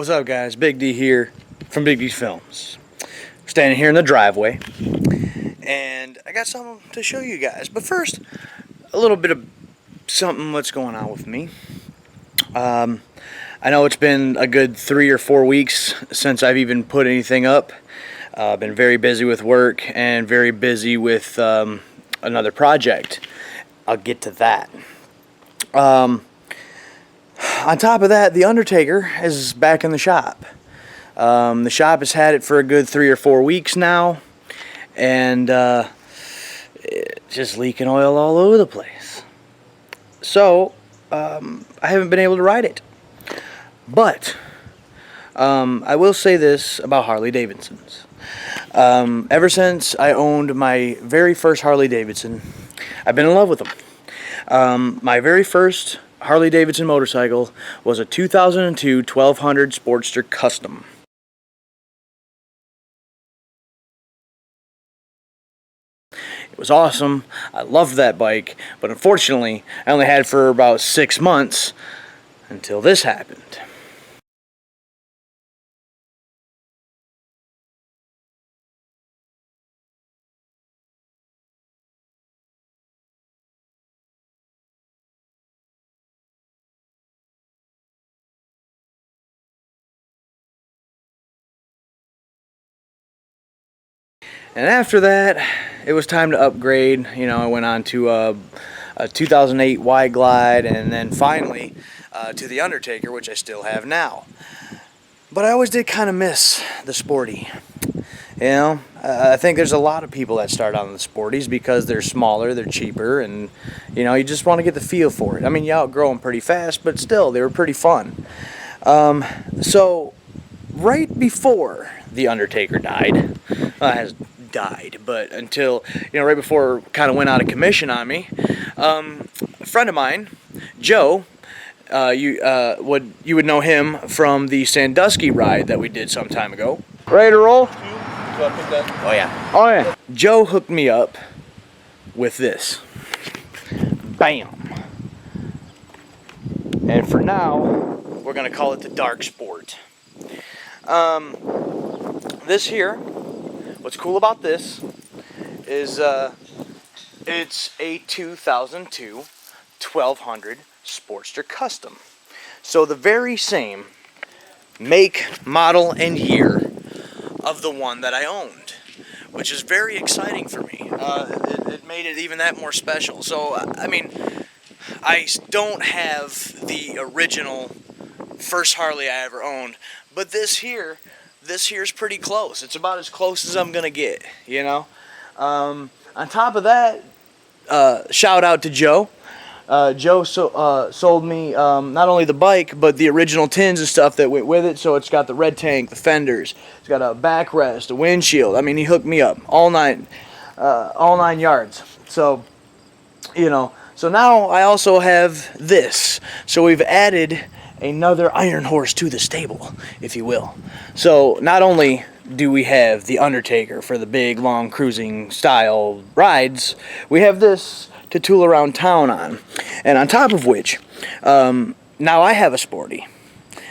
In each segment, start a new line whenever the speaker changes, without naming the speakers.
What's up, guys? Big D here from Big D's Films. Standing here in the driveway, and I got something to show you guys. But first, a little bit of something what's going on with me. I know it's been a good 3 or 4 weeks since I've even put anything up. I've been very busy with work and very busy with another project. I'll get to that. On top of that, The Undertaker is back in the shop. The shop has had it for a good 3 or 4 weeks now, and it's just leaking oil all over the place. So, I haven't been able to ride it. But, I will say this about Harley Davidsons. Ever since I owned my very first Harley Davidson, I've been in love with them. My very first Harley Davidson motorcycle was a 2002 1200 Sportster Custom. It was awesome. I loved that bike, but unfortunately, I only had it for about 6 months until this happened. And after that, it was time to upgrade. You know, I went on to a 2008 Wide Glide, and then finally to the Undertaker, which I still have now. But I always did kind of miss the Sporty. You know, I think there's a lot of people that start on the Sporties because they're smaller, they're cheaper, and, you know, you just want to get the feel for it. I mean, you outgrow them pretty fast, but still, they were pretty fun. So, right before the Undertaker died, has died, but until, you know, right before it kind of went out of commission on me, a friend of mine, Joe, you would know him from the Sandusky ride that we did some time ago. Ready to roll? Oh yeah. Oh yeah. Joe hooked me up with this. Bam. And for now, we're gonna call it the Dark Sport. This here, what's cool about this is it's a 2002 1200 Sportster Custom. So the very same make, model, and year of the one that I owned, which is very exciting for me. It made it even that more special. So, I mean, I don't have the original first Harley I ever owned, but this here's pretty close. It's about as close as I'm gonna get, you know. On top of that, shout out to Joe. Joe sold me not only the bike, but the original tins and stuff that went with it. So it's got the red tank, the fenders, it's got a backrest, a windshield. I mean, he hooked me up, all nine yards. So, you know, so now I also have this. So we've added another iron horse to the stable, if you will. So not only do we have the Undertaker for the big, long cruising style rides, we have this to tool around town on. And on top of which, now I have a Sporty.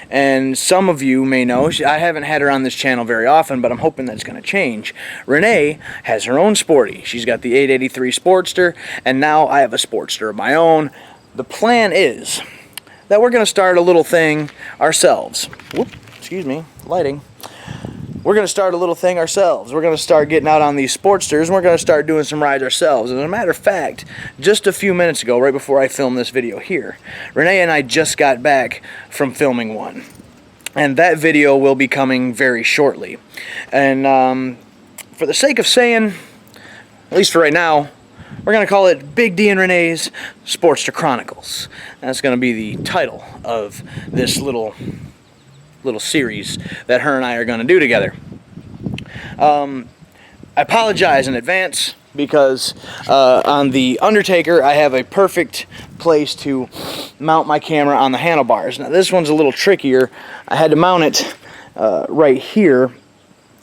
And some of you may know, I haven't had her on this channel very often, but I'm hoping that's going to change. Renee has her own Sporty. She's got the 883 Sportster, and now I have a Sportster of my own. The plan is that we're going to start a little thing ourselves. Whoop, excuse me, lighting. We're going to start a little thing ourselves. We're going to start getting out on these Sportsters, and we're going to start doing some rides ourselves. As a matter of fact, just a few minutes ago, right before I filmed this video here, Renee and I just got back from filming one. And that video will be coming very shortly. And for the sake of saying, at least for right now, we're going to call it Big D and Renee's Sportster Chronicles. That's going to be the title of this little series that her and I are going to do together. I apologize in advance because on the Undertaker I have a perfect place to mount my camera on the handlebars. Now this one's a little trickier. I had to mount it right here,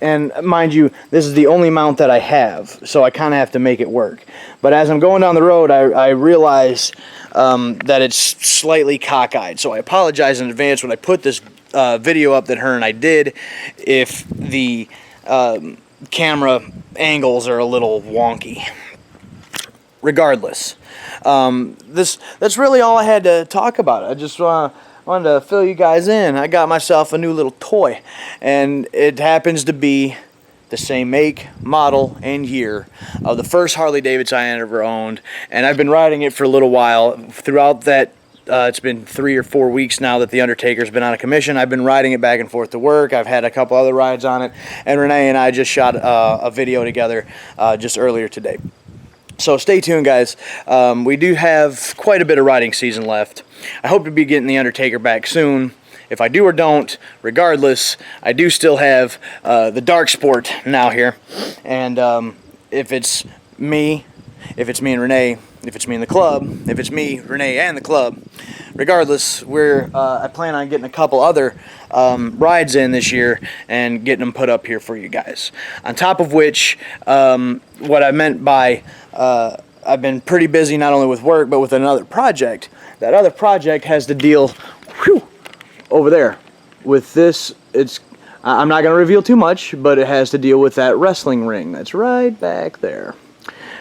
and mind you, this is the only mount that I have, so I kind of have to make it work. But as I'm going down the road, I realize that it's slightly cockeyed, so I apologize in advance when I put this video up that her and I did if the camera angles are a little wonky. Regardless, that's really all I had to talk about. I just wanted to fill you guys in. I got myself a new little toy, and it happens to be the same make, model, and year of the first Harley Davidson I ever owned, and I've been riding it for a little while. Throughout that, it's been 3 or 4 weeks now that the Undertaker's been on a commission. I've been riding it back and forth to work. I've had a couple other rides on it, and Renee and I just shot a video together just earlier today. So stay tuned, guys. We do have quite a bit of riding season left. I hope to be getting the Undertaker back soon. If I do or don't, regardless, I do still have the Dark Sport now here. And if it's me and Renee, if it's me and the club, if it's me, Renee, and the club, regardless, I plan on getting a couple other rides in this year and getting them put up here for you guys. On top of which, what I meant by I've been pretty busy not only with work but with another project. That other project has to deal over there with this. I'm not going to reveal too much, but it has to deal with that wrestling ring that's right back there.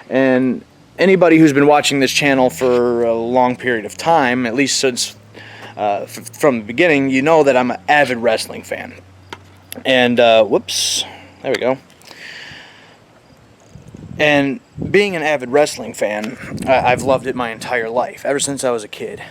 And anybody who's been watching this channel for a long period of time, at least since from the beginning, you know that I'm an avid wrestling fan. And whoops, there we go. And being an avid wrestling fan, I've loved it my entire life, ever since I was a kid.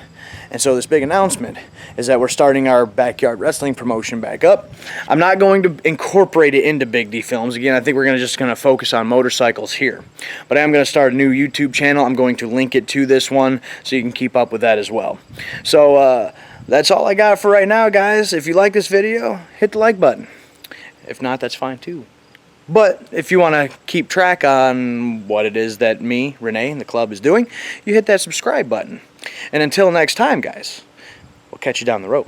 And so this big announcement is that we're starting our backyard wrestling promotion back up. I'm not going to incorporate it into Big D Films. Again, I think we're just going to focus on motorcycles here. But I am going to start a new YouTube channel. I'm going to link it to this one so you can keep up with that as well. So that's all I got for right now, guys. If you like this video, hit the like button. If not, that's fine too. But if you want to keep track on what it is that me, Renee, and the club is doing, you hit that subscribe button. And until next time, guys, we'll catch you down the road.